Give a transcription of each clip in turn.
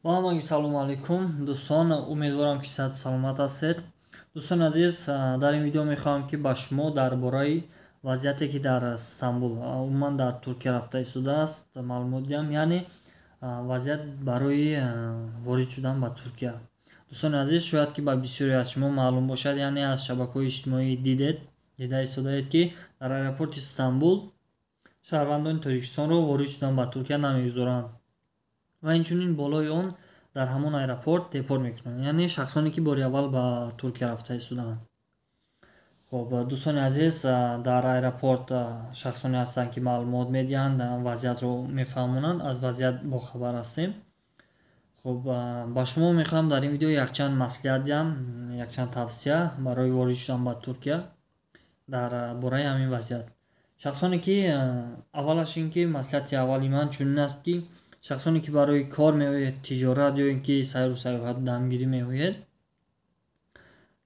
با ҳамагӣ салому алайкум дӯстон, умедворам ки сиҳат саломат ҳастед. дӯстон азиз, дар ин видео мехоҳам ки ба шумо дар бораи вазъияте ки дар Стамбул умуман дар Туркия рафта истодааст маълумот диҳам, яъне вазъият барои ворид шудан ба Туркия. дӯстони азиз, шояд ки ба бисёре аз шумо маълум бошад, яъне аз шабакаҳои иҷтимоӣ дида истодаед ки дар аэропорти Стамбул шаҳрвандони Тоҷикистонро ворид шудан ба Туркия намегузоранд ва инчунин болои он дар ҳамон аэропорт депорт мекунанд, яъне шахсоне ки бори аввал ба Туркия рафта истодаанд. хоб дӯстони азиз, дар аэропорт шахсоне ҳастанд ки маълумот медиҳанд, вазъиятро мефаҳмонанд, аз вазъият бохабар ҳастем. хоб ба шумо мехоҳам дар ин видео якчанд маслиҳат диҳам, якчанд тавсия барои ворид шудан ба Туркия дар бораи ҳамин вазъият. шахсоне ки аввалаш ин ки маслиҳати аввали ман чунин аст ки шахсоне ки барои кор меояд, тиҷорат ё ин ки сайру сайёҳат дамгирӣ меояд,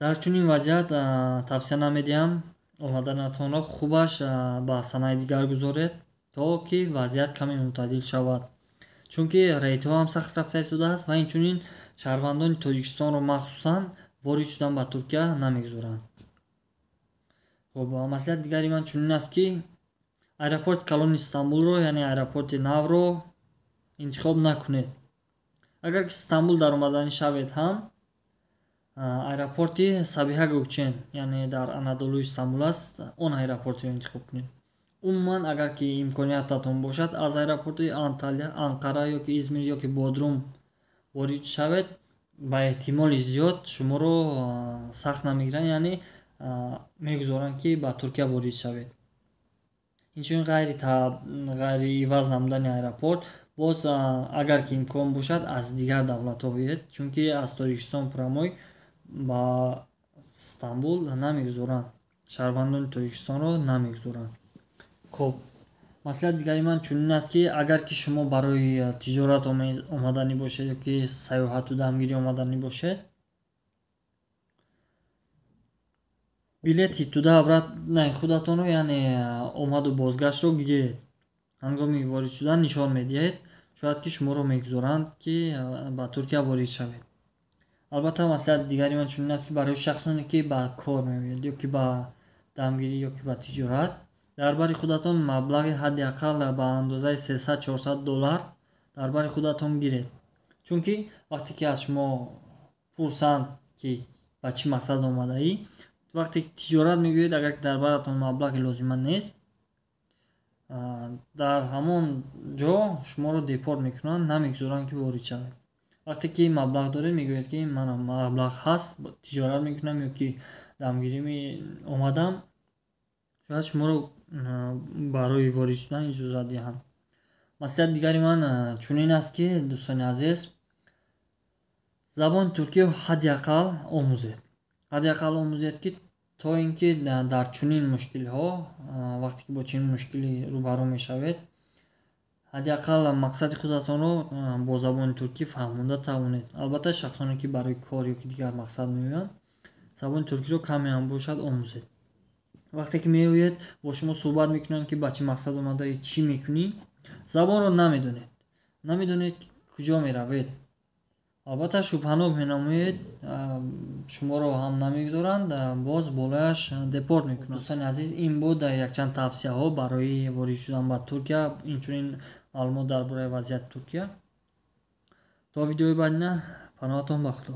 дар чунин вазъият тавсия намедиҳам омаданатонро хубаш ба санаи дигар гузоред, то ки вазъият каме мӯътадил шавад, чунки рейтҳо ҳам сахт рафта истодааст ва инчунин шаҳрвандони Тоҷикистонро махсусан ворид шудан ба Туркия намегузоранд. хоб маслиҳати дигари ман чунин аст ки аэропорти калони Стамбулро, яъне аэропорти навро интихоб накунед. агар ки Стамбул дар омаданӣ шавед ҳам аэропорти Сабиҳа Гӯчен, яъне дар Анадолуи Стамбул аст, он аэропортро интихоб кунед. умуман агар ки имкониятатон бошад, аз аэропортҳои Анталия, Анқара ё ки Измир ё ки Бодрум ворид шавед, ба эҳтимоли зиёд шуморо сахт намегиранд, яъне мегузоранд ки ба Туркия ворид шавед. инчунин ғайри иваз намудани аэропорт, боз агар ки имкон бошад аз дигар давлатҳо оед, чунки аз Тоҷикистон пурамой ба Стамбул намегузоранд, шаҳрвандони Тоҷикистонро намегузоранд. хоб маслиҳати дигари ман чунин аст ки агар ки шумо барои тиҷорат омаданӣ бошед ё ки сайёҳату дамгирӣ омаданӣ бошед, билети туда обратнаи худатонро, яъне омаду бозгаштро гиред. ҳангоми ворид шудан нишон медиҳед, шояд ки шуморо мегузоранд ки ба Туркия ворид шавед. албатта маслиҳати дигари ман чунин аст ки барои шахсоне ки ба кор меояд ё ки ба дамгирӣ ё ки ба тиҷорат, дар бари худатон маблағи ҳадди аққал ба андозаи $300-400 дар бари худатон гиред, чунки вақте ки аз шумо пурсанд ки ба чӣ мақсад омадаӣ, вақте ки тиҷорат мегӯед, агар ки дар баратон маблағи лозима нест, дар ҳамон ҷо шуморо депорт мекунанд, намегузоранд ки ворид шавед. вақте ки маблағ доред, мегӯед ки ман маблағ ҳаст, тиҷорат мекунам ё ки дамгирӣ омадам, шояд шуморо барои ворид шудан иҷозат диҳанд. маслиҳати дигари ман чунин аст ки дӯстони азиз, забони туркиро ҳадди аққал омӯзед ки то ин ки дар чунин мушкилиҳо, вақте ки бо чунин мушкилӣ рӯбарӯ мешавед, ҳадди аққал мақсади худатонро бо забони туркӣ фаҳмонда тавонед. албатта шахсоне ки барои кор ё ки дигар мақсад меоянд, забони туркиро каме ҳам бошад омӯзед. вақте ки меояд бо шумо суҳбат мекунанд ки ба чӣ мақсад омадаӣ, чӣ мекунӣ, забонро намедонед ки куҷо меравед, албатта шубҳанок менамоед, шуморо ҳам намегузоранд, боз болояш депорт мекунанд. дӯстони азиз, ин буд якчанд тавсияҳо барои ворид шудан ба Туркия, инчунин маълумот дар бораи вазъияти Туркия. то видеои баъдина, паноҳатон ба худо.